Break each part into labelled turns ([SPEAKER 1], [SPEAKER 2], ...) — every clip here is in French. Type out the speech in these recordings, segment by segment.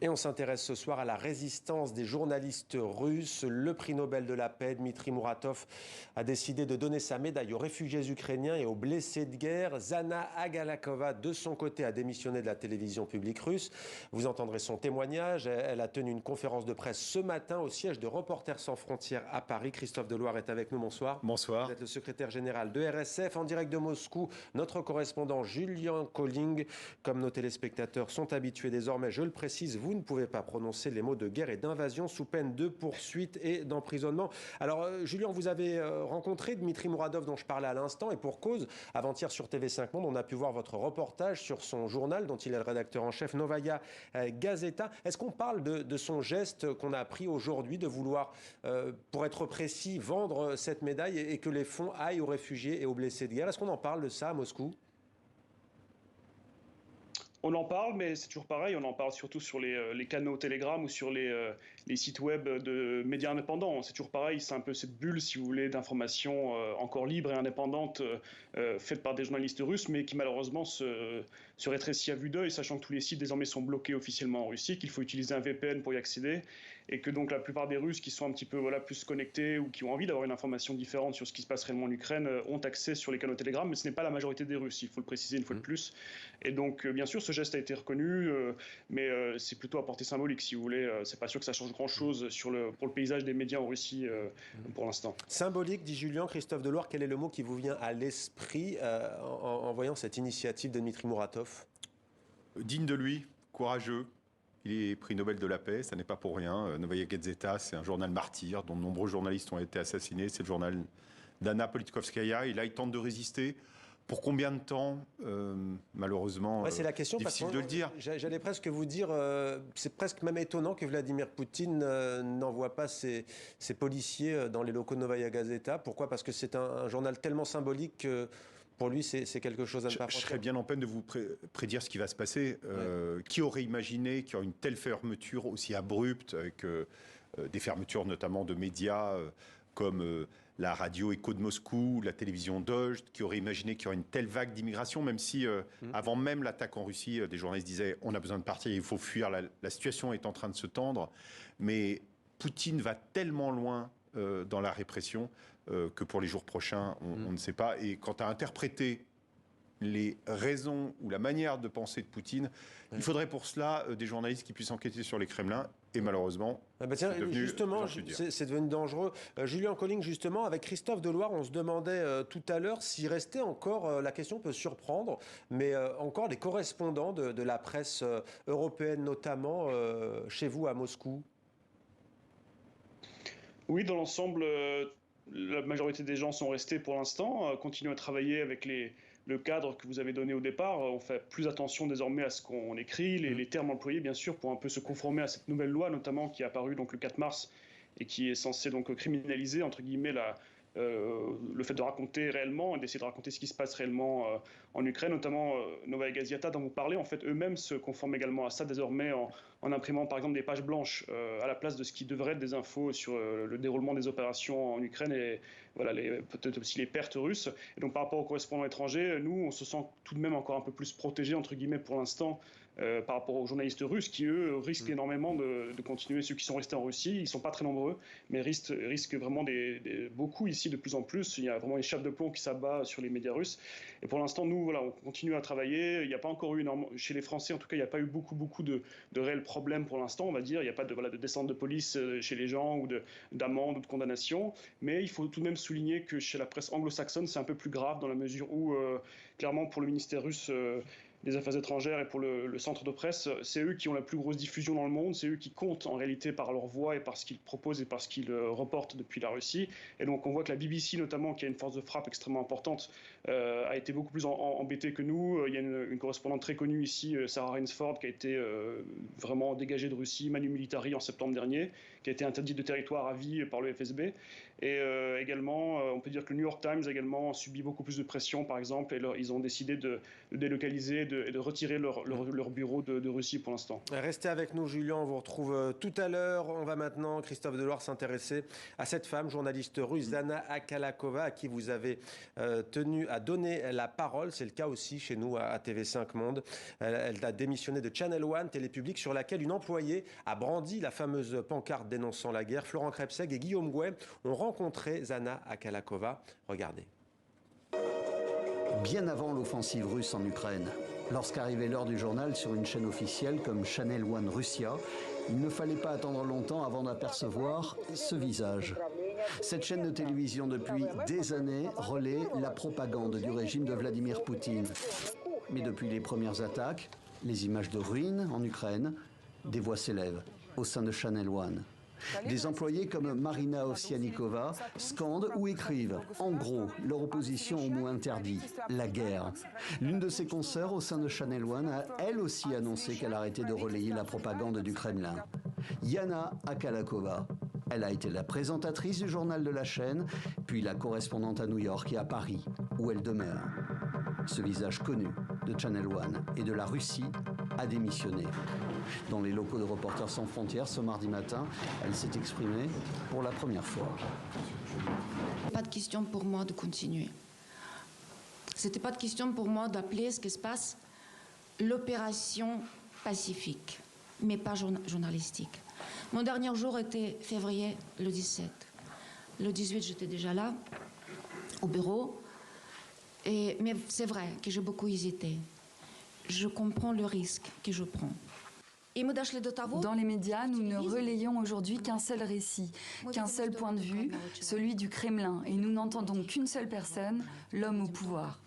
[SPEAKER 1] Et on s'intéresse ce soir à la résistance des journalistes russes. Le prix Nobel de la paix, Dmitri Muratov, a décidé de donner sa médaille aux réfugiés ukrainiens et aux blessés de guerre. Zana Agalakova, de son côté, a démissionné de la télévision publique russe. Vous entendrez son témoignage. Elle a tenu une conférence de presse ce matin au siège de Reporters sans frontières à Paris. Christophe Deloire est avec nous. Bonsoir.
[SPEAKER 2] Bonsoir.
[SPEAKER 1] Vous êtes le secrétaire général de RSF. En direct de Moscou, notre correspondant Julien Colling. Comme nos téléspectateurs sont habitués désormais, je le précise, vous ne pouvez pas prononcer les mots de guerre et d'invasion sous peine de poursuite et d'emprisonnement. Alors, Julien, vous avez rencontré Dmitri Muratov, dont je parlais à l'instant, et pour cause, avant-hier sur TV5 Monde, on a pu voir votre reportage sur son journal, dont il est le rédacteur en chef, Novaya Gazeta. Est-ce qu'on parle de son geste qu'on a appris aujourd'hui, de vouloir, pour être précis, vendre cette médaille et que les fonds aillent aux réfugiés et aux blessés de guerre? Est-ce qu'on en parle de ça à Moscou?
[SPEAKER 3] On en parle, mais c'est toujours pareil, on en parle surtout sur les canaux Telegram ou sur les sites web de médias indépendants. C'est toujours pareil, c'est un peu cette bulle, si vous voulez, d'informations encore libres et indépendantes faites par des journalistes russes, mais qui malheureusement se rétrécit à vue d'œil, sachant que tous les sites désormais sont bloqués officiellement en Russie, qu'il faut utiliser un VPN pour y accéder, et que donc la plupart des Russes qui sont un petit peu plus connectés ou qui ont envie d'avoir une information différente sur ce qui se passe réellement en Ukraine ont accès sur les canaux Telegram, mais ce n'est pas la majorité des Russes, il faut le préciser une fois de plus. Et donc, bien sûr, ce geste a été reconnu, mais c'est plutôt à portée symbolique, si vous voulez. C'est pas sûr que ça change grand-chose pour le paysage des médias en Russie pour l'instant.
[SPEAKER 1] Symbolique, dit Julien. Christophe Deloire, quel est le mot qui vous vient à l'esprit en voyant cette initiative de Dmitri Muratov?
[SPEAKER 2] Digne de lui, courageux. Il est prix Nobel de la paix, ça n'est pas pour rien. Novaya Gazeta, c'est un journal martyr dont de nombreux journalistes ont été assassinés. C'est le journal d'Anna Politkovskaya. Et là, il tente de résister. Pour combien de temps malheureusement,
[SPEAKER 1] c'est la question,
[SPEAKER 2] difficile de le dire.
[SPEAKER 1] J'allais presque vous dire, c'est presque même étonnant que Vladimir Poutine n'envoie pas ses policiers dans les locaux de Novaya Gazeta. Pourquoi? Parce que c'est un journal tellement symbolique que pour lui, c'est quelque chose à ne pas
[SPEAKER 2] Je
[SPEAKER 1] franchir.
[SPEAKER 2] serais bien en peine de vous prédire ce qui va se passer. Qui aurait imaginé qu'il y aurait une telle fermeture aussi abrupte, avec des fermetures notamment de médias comme la radio Écho de Moscou, la télévision Dozhd, qui aurait imaginé qu'il y aurait une telle vague d'immigration, même si avant même l'attaque en Russie, des journalistes disaient on a besoin de partir, il faut fuir, la situation est en train de se tendre. Mais Poutine va tellement loin dans la répression que pour les jours prochains, on ne sait pas. Et quant à interpréter les raisons ou la manière de penser de Poutine, il faudrait pour cela des journalistes qui puissent enquêter sur les Kremlins. Et malheureusement,
[SPEAKER 1] c'est devenu dangereux. Julien Colling, justement, avec Christophe Deloire, on se demandait tout à l'heure s'il restait encore, la question peut surprendre, mais encore des correspondants de la presse européenne, notamment chez vous à Moscou.
[SPEAKER 3] Oui, dans l'ensemble, la majorité des gens sont restés pour l'instant, continuent à travailler avec le cadre que vous avez donné au départ. On fait plus attention désormais à ce qu'on écrit, les termes employés, bien sûr, pour un peu se conformer à cette nouvelle loi, notamment qui est apparue donc, le 4 mars et qui est censée donc criminaliser, entre guillemets, le fait de raconter réellement et d'essayer de raconter ce qui se passe réellement en Ukraine, notamment Novaya Gazeta dont vous parlez. En fait, eux-mêmes se conforment également à ça désormais en imprimant par exemple des pages blanches à la place de ce qui devrait être des infos sur le déroulement des opérations en Ukraine et voilà, peut-être aussi les pertes russes. Et donc par rapport aux correspondants étrangers, nous, on se sent tout de même encore un peu plus protégés, entre guillemets, pour l'instant, par rapport aux journalistes russes qui, eux, risquent énormément de continuer. Ceux qui sont restés en Russie, ils ne sont pas très nombreux, mais risquent vraiment beaucoup ici de plus en plus. Il y a vraiment une chape de plomb qui s'abat sur les médias russes. Et pour l'instant, nous, voilà, on continue à travailler. Il n'y a pas encore eu, chez les Français en tout cas, il n'y a pas eu beaucoup de réels problèmes pour l'instant, on va dire. Il n'y a pas de descente de police chez les gens ou d'amende ou de condamnation. Mais il faut tout de même souligner que chez la presse anglo-saxonne, c'est un peu plus grave dans la mesure où, clairement, pour le ministère russe des Affaires étrangères et pour le centre de presse, c'est eux qui ont la plus grosse diffusion dans le monde, c'est eux qui comptent en réalité par leur voix et par ce qu'ils proposent et par ce qu'ils reportent depuis la Russie. Et donc on voit que la BBC notamment, qui a une force de frappe extrêmement importante, a été beaucoup plus embêtée que nous. Il y a une correspondante très connue ici, Sarah Rainsford, qui a été vraiment dégagée de Russie, manu militari en septembre dernier, qui a été interdite de territoire à vie par le FSB. Et également, on peut dire que le New York Times également subit beaucoup plus de pression, par exemple, et ils ont décidé de délocaliser et de retirer leur bureau de Russie pour l'instant.
[SPEAKER 1] Restez avec nous, Julien. On vous retrouve tout à l'heure. On va maintenant, Christophe Deloire, s'intéresser à cette femme, journaliste russe, Zana Akalakova, à qui vous avez tenu à donner la parole. C'est le cas aussi chez nous à TV5 Monde. Elle a démissionné de Channel One, télé publique, sur laquelle une employée a brandi la fameuse pancarte dénonçant la guerre. Florent Krebseg et Guillaume Gouet ont rencontré Zana Akalakova. Regardez.
[SPEAKER 4] Bien avant l'offensive russe en Ukraine, lorsqu'arrivait l'heure du journal sur une chaîne officielle comme Channel One Russia, il ne fallait pas attendre longtemps avant d'apercevoir ce visage. Cette chaîne de télévision depuis des années relaie la propagande du régime de Vladimir Poutine. Mais depuis les premières attaques, les images de ruines en Ukraine, des voix s'élèvent au sein de Channel One. Des employés comme Marina Ovsianikova scandent ou écrivent, en gros, leur opposition au mot interdit, la guerre. L'une de ses consoeurs au sein de Channel One a elle aussi annoncé qu'elle arrêtait de relayer la propagande du Kremlin. Yana Akalakova. Elle a été la présentatrice du journal de la chaîne, puis la correspondante à New York et à Paris, où elle demeure. Ce visage connu de Channel One et de la Russie a démissionné. Dans les locaux de Reporters sans frontières ce mardi matin, elle s'est exprimée pour la première fois.
[SPEAKER 5] Pas de question pour moi de continuer. C'était pas de question pour moi d'appeler ce qui se passe l'opération pacifique, mais pas journalistique. Mon dernier jour était février le 17. Le 18, j'étais déjà là, au bureau. Mais c'est vrai que j'ai beaucoup hésité. Je comprends le risque que je prends.
[SPEAKER 6] Dans les médias, nous ne relayons aujourd'hui qu'un seul récit, qu'un seul point de vue, celui du Kremlin, et nous n'entendons qu'une seule personne, l'homme au pouvoir.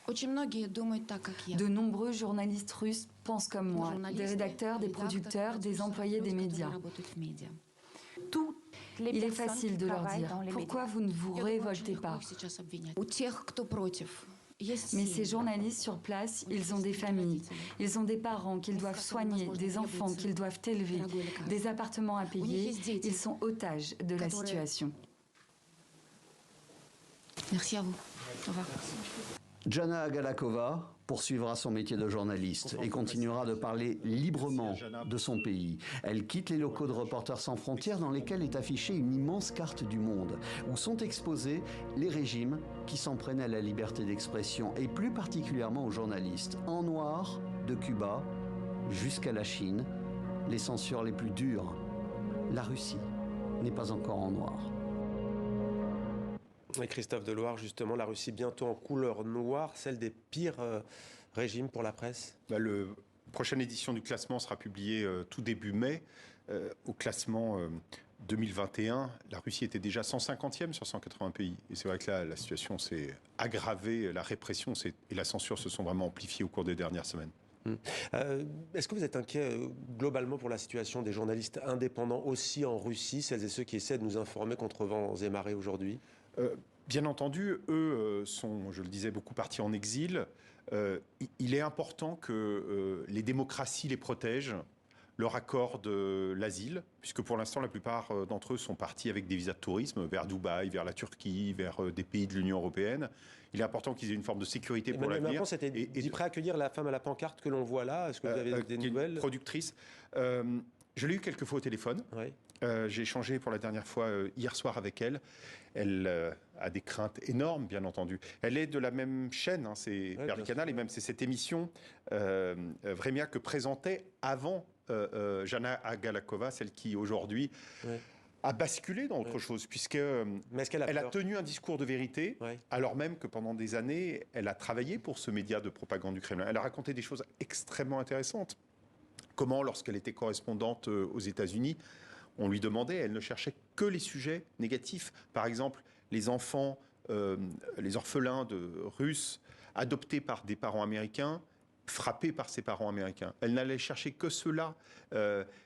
[SPEAKER 6] De nombreux journalistes russes pensent comme moi, des rédacteurs, des producteurs, des employés des médias. Il est facile de leur dire « Pourquoi vous ne vous révoltez pas ?» Mais ces journalistes sur place, ils ont des familles, ils ont des parents qu'ils doivent soigner, des enfants qu'ils doivent élever, des appartements à payer. Ils sont otages de la situation.
[SPEAKER 5] Merci à vous. Au revoir.
[SPEAKER 4] Jana Akalakova poursuivra son métier de journaliste et continuera de parler librement de son pays. Elle quitte les locaux de Reporters sans frontières dans lesquels est affichée une immense carte du monde où sont exposés les régimes qui s'en prennent à la liberté d'expression et plus particulièrement aux journalistes. En noir, de Cuba jusqu'à la Chine, les censures les plus dures. La Russie n'est pas encore en noir.
[SPEAKER 1] Et Christophe Deloire, justement, la Russie bientôt en couleur noire, celle des pires régimes pour la presse.
[SPEAKER 2] La prochaine édition du classement sera publiée tout début mai. Au classement 2021, la Russie était déjà 150e sur 180 pays. Et c'est vrai que là, la situation s'est aggravée, la répression et la censure se sont vraiment amplifiées au cours des dernières semaines.
[SPEAKER 1] Est-ce que vous êtes inquiet globalement pour la situation des journalistes indépendants aussi en Russie, celles et ceux qui essaient de nous informer contre vents et marées aujourd'hui ?
[SPEAKER 2] Bien entendu, eux sont, je le disais, beaucoup partis en exil. Il est important que les démocraties les protègent, leur accordent l'asile, puisque pour l'instant, la plupart d'entre eux sont partis avec des visas de tourisme vers Dubaï, vers la Turquie, vers des pays de l'Union européenne. Il est important qu'ils aient une forme de sécurité pour l'avenir.
[SPEAKER 1] Macron s'était dit prêt à accueillir la femme à la pancarte que l'on voit là. Est-ce que vous avez des nouvelles ?
[SPEAKER 2] Productrice. Je l'ai eu quelques fois au téléphone. Oui. J'ai échangé pour la dernière fois hier soir avec elle. Elle a des craintes énormes, bien entendu. Elle est de la même chaîne, hein, c'est Perle Canal, et même c'est cette émission Vremia que présentait avant Jana Akalakova, celle qui aujourd'hui a basculé dans autre chose, puisqu'elle a tenu un discours de vérité, alors même que pendant des années, elle a travaillé pour ce média de propagande du Kremlin. Elle a raconté des choses extrêmement intéressantes. Comment, lorsqu'elle était correspondante aux États-Unis, on lui demandait, elle ne cherchait que les sujets négatifs. Par exemple, les enfants, les orphelins de Russes adoptés par des parents américains, frappés par ses parents américains. Elle n'allait chercher que cela.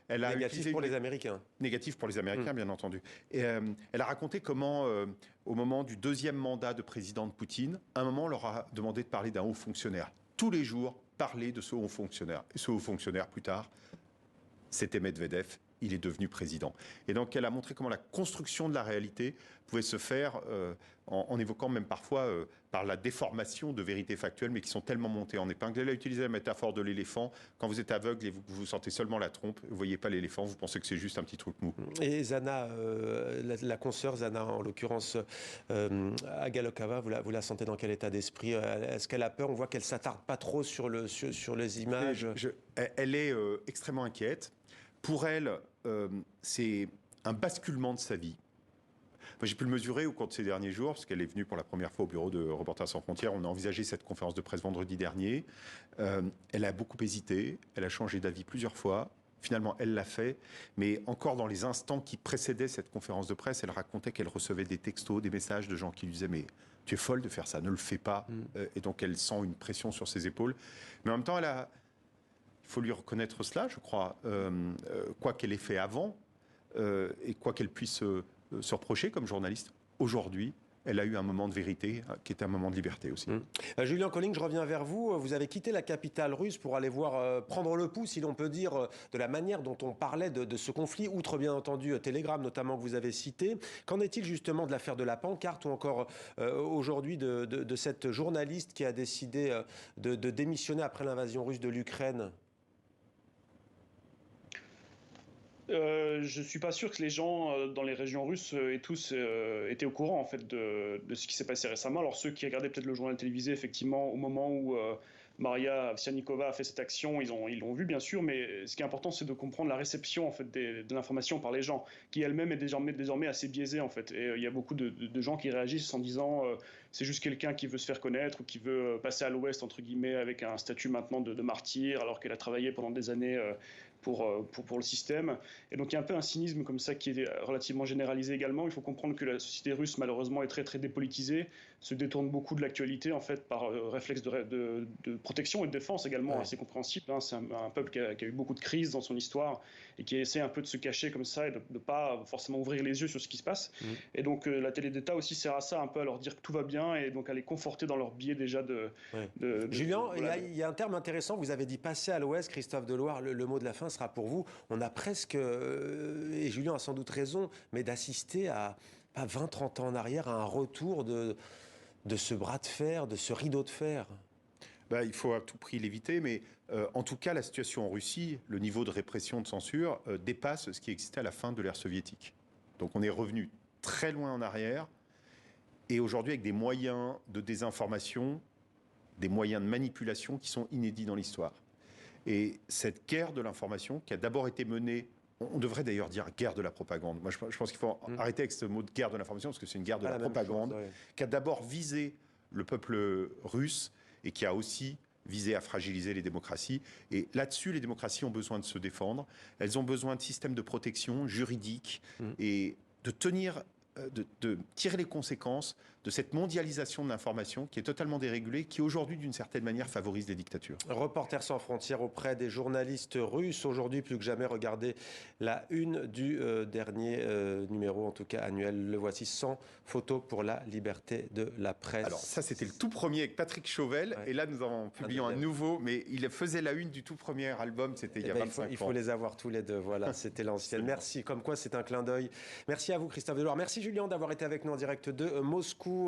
[SPEAKER 1] Négatif pour les Américains.
[SPEAKER 2] Négatif pour les Américains, bien entendu. Et, elle a raconté comment, au moment du deuxième mandat de président de Poutine, à un moment, on leur a demandé de parler d'un haut fonctionnaire. Tous les jours, parler de ce haut fonctionnaire. Et ce haut fonctionnaire, plus tard, c'était Medvedev. il est devenu président. Et donc elle a montré comment la construction de la réalité pouvait se faire en évoquant même parfois par la déformation de vérités factuelles, mais qui sont tellement montées en épingle. Elle a utilisé la métaphore de l'éléphant. Quand vous êtes aveugle et vous sentez seulement la trompe, vous ne voyez pas l'éléphant, vous pensez que c'est juste un petit truc mou.
[SPEAKER 1] Et Zana, la consoeur Zana, en l'occurrence, Agalokava, vous la sentez dans quel état d'esprit? Est-ce qu'elle a peur? On voit qu'elle ne s'attarde pas trop sur les images.
[SPEAKER 2] Elle est extrêmement inquiète. Pour elle, c'est un basculement de sa vie. Moi, j'ai pu le mesurer au cours de ces derniers jours, parce qu'elle est venue pour la première fois au bureau de Reporters sans frontières. On a envisagé cette conférence de presse vendredi dernier. Elle a beaucoup hésité, elle a changé d'avis plusieurs fois. Finalement, elle l'a fait, mais encore dans les instants qui précédaient cette conférence de presse, elle racontait qu'elle recevait des textos, des messages de gens qui lui disaient « mais tu es folle de faire ça, ne le fais pas ». Et donc, elle sent une pression sur ses épaules. Mais en même temps, il faut lui reconnaître cela, je crois, quoi qu'elle ait fait avant, et quoi qu'elle puisse se reprocher comme journaliste, aujourd'hui, elle a eu un moment de vérité qui était un moment de liberté aussi.
[SPEAKER 1] Julian Colling, je reviens vers vous. Vous avez quitté la capitale russe pour aller voir prendre le pouls, si l'on peut dire, de la manière dont on parlait de ce conflit, outre bien entendu Telegram notamment que vous avez cité. Qu'en est-il justement de l'affaire de la pancarte ou encore aujourd'hui de cette journaliste qui a décidé de démissionner après l'invasion russe de l'Ukraine?
[SPEAKER 3] Je suis pas sûr que les gens dans les régions russes et tous étaient au courant en fait de ce qui s'est passé récemment. Alors ceux qui regardaient peut-être le journal télévisé, effectivement, au moment où Maria Ovsiannikova a fait cette action, ils l'ont vu bien sûr, mais ce qui est important, c'est de comprendre la réception en fait de l'information par les gens, qui elle-même est désormais assez biaisée en fait. Et il y a beaucoup de gens qui réagissent en disant c'est juste quelqu'un qui veut se faire connaître ou qui veut passer à l'Ouest entre guillemets avec un statut maintenant de martyr, alors qu'elle a travaillé pendant des années pour le système. Et donc il y a un peu un cynisme comme ça qui est relativement généralisé également. Il faut comprendre que la société russe malheureusement est très très dépolitisée, se détourne beaucoup de l'actualité en fait par réflexe de protection et de défense également, assez compréhensible. Hein. C'est un peuple qui a eu beaucoup de crises dans son histoire et qui essaie un peu de se cacher comme ça et de ne pas forcément ouvrir les yeux sur ce qui se passe. Et donc la télé d'État aussi sert à ça, un peu à leur dire que tout va bien et donc à les conforter dans leur biais déjà de
[SPEAKER 1] Julian,
[SPEAKER 3] voilà.
[SPEAKER 1] il y a un terme intéressant, vous avez dit passer à l'Ouest, Christophe Deloire, le mot de la fin sera pour vous. On a presque, et Julian a sans doute raison, mais d'assister à, pas 20-30 ans en arrière, à un retour de ce bras de fer, de ce rideau de fer.
[SPEAKER 2] Il faut à tout prix l'éviter, mais en tout cas, la situation en Russie, le niveau de répression, de censure, dépasse ce qui existait à la fin de l'ère soviétique. Donc on est revenu très loin en arrière, et aujourd'hui avec des moyens de désinformation, des moyens de manipulation qui sont inédits dans l'histoire. Et cette guerre de l'information, qui a d'abord été menée, on devrait d'ailleurs dire guerre de la propagande. Moi, je pense qu'il faut arrêter avec ce mot de guerre de l'information, parce que c'est une guerre de la propagande, qui a d'abord visé le peuple russe et qui a aussi visé à fragiliser les démocraties. Et là-dessus, les démocraties ont besoin de se défendre. Elles ont besoin de systèmes de protection juridique et de tenir, de tirer les conséquences de cette mondialisation de l'information qui est totalement dérégulée, qui aujourd'hui, d'une certaine manière, favorise les dictatures.
[SPEAKER 1] Reporters sans frontières auprès des journalistes russes. Aujourd'hui, plus que jamais, regardez la une du dernier numéro, en tout cas annuel. Le voici, 100 photos pour la liberté de la presse.
[SPEAKER 2] Alors ça, c'était le tout premier avec Patrick Chauvel. Et là, nous en publions un nouveau. Mais il faisait la une du tout premier album. C'était il y a 25 ans.
[SPEAKER 1] Il faut les avoir tous les deux. Voilà, c'était l'ancienne. Merci. Comme quoi, c'est un clin d'œil. Merci à vous, Christophe Deloire. Merci, Julian, d'avoir été avec nous en direct de Moscou.